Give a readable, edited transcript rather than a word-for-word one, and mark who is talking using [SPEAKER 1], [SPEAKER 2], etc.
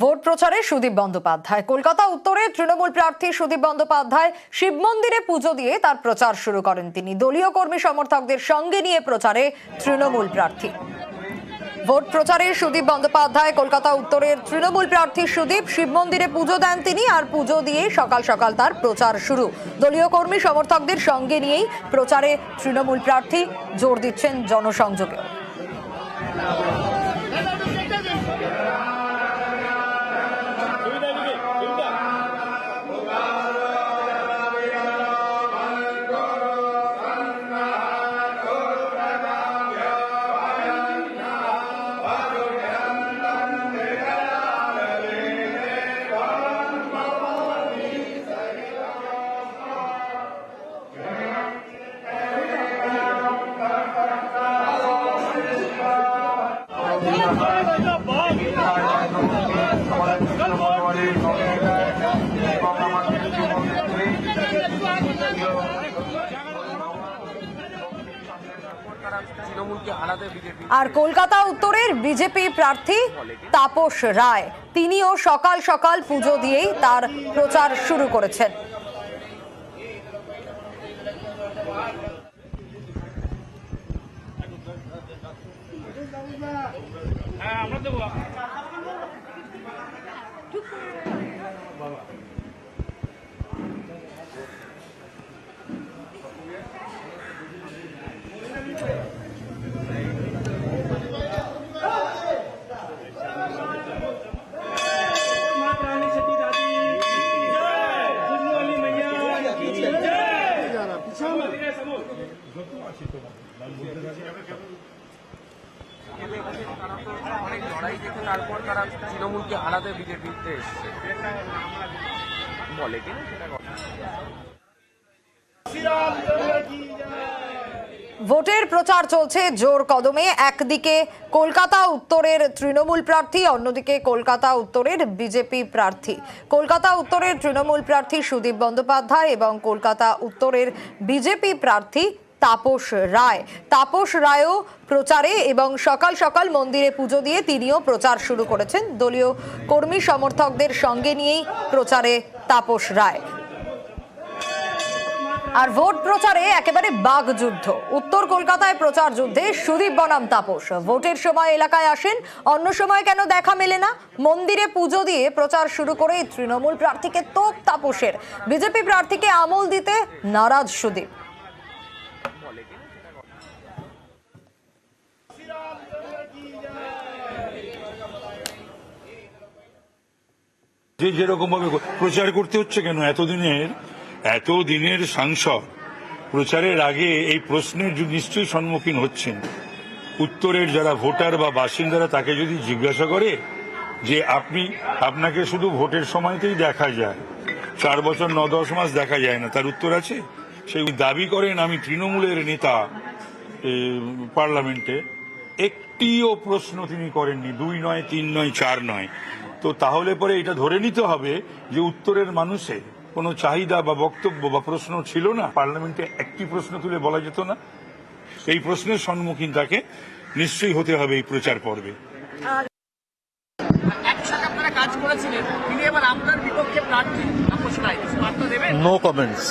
[SPEAKER 1] Vote প্রচারে সুদীপ বন্দ্যোপাধ্যায়। কলকাতা উত্তরে তৃণমূল প্রার্থী সুদীপ বন্দ্যোপাধ্যায় শিব মন্দিরে পুজো দিয়ে তার প্রচার শুরু করেন। তিনি দলীয় কর্মী সমর্থকদের সঙ্গে নিয়ে প্রচারে তৃণমূল প্রার্থী। ভোট প্রচারে সুদীপ বন্দ্যোপাধ্যায় কলকাতা উত্তরের তৃণমূল প্রার্থী সুদীপ শিব মন্দিরে পুজো দেন তিনি, আর পুজো দিয়ে সকাল সকাল তার প্রচার শুরু। দলীয় কর্মী সমর্থকদের সঙ্গে নিয়েই প্রচারে তৃণমূল প্রার্থী জোর দিচ্ছেন জনসংযোগেও। আর কলকাতা উত্তরের বিজেপি প্রার্থী তাপস রায়, তিনিও সকাল সকাল পুজো দিয়েই তার প্রচার শুরু করেছেন।
[SPEAKER 2] তারপর তারা তৃণমূলকে হারাতে বিজেপিতে এসছে বলে কিনা সেটা কথা।
[SPEAKER 1] ভোটের প্রচার চলছে জোর কদমে। একদিকে কলকাতা উত্তরের তৃণমূল প্রার্থী, অন্যদিকে কলকাতা উত্তরের বিজেপি প্রার্থী। কলকাতা উত্তরের তৃণমূল প্রার্থী সুদীপ বন্দ্যোপাধ্যায় এবং কলকাতা উত্তরের বিজেপি প্রার্থী তাপস রায়। তাপস রায়ও প্রচারে এবং সকাল সকাল মন্দিরে পুজো দিয়ে তিনিও প্রচার শুরু করেছেন। দলীয় কর্মী সমর্থকদের সঙ্গে নিয়েই প্রচারে তাপস রায়। আর ভোট প্রচারে একেবারে বাগযুদ্ধ। উত্তর কলকাতায় প্রচার যুদ্ধে সুদীপ বনাম তাপস। ভোটের সময় এলাকায় আসেন, অন্য সময় কেন দেখা মেলে না। মন্দিরে পুজো দিয়ে প্রচার শুরু করে তৃণমূল প্রার্থীকে তোপ তাপসের। বিজেপি প্রার্থীকে আমল দিতে নারাজ সুদীপ।
[SPEAKER 3] যেরকম ভাবে প্রচার করতে হচ্ছে কেন, এতদিনের সাংসদ প্রচারের আগে এই প্রশ্নের নিশ্চয়ই সম্মুখীন হচ্ছেন। উত্তরের যারা ভোটার বা বাসিন্দারা তাকে যদি জিজ্ঞাসা করে যে আপনাকে শুধু ভোটের সময়তেই দেখা যায়, 4 বছর 9-10 মাস দেখা যায় না, তার উত্তর আছে? সেই দাবি করেন আমি তৃণমূলের নেতা পার্লামেন্টে, একটিও প্রশ্ন তিনি করেননি, 2 নয় 3 নয় 4 নয়। তো তাহলে পরে এটা ধরে নিতে হবে যে উত্তরের মানুষের কোনো চাহিদা বা বক্তব্য বা প্রশ্ন ছিল না, পার্লামেন্টে একটি প্রশ্ন তুলে বলা যেত না। এই প্রশ্নের সম্মুখীন তাকে নিশ্চয়ই হতে হবে এই প্রচার পর্বে।
[SPEAKER 4] No comments.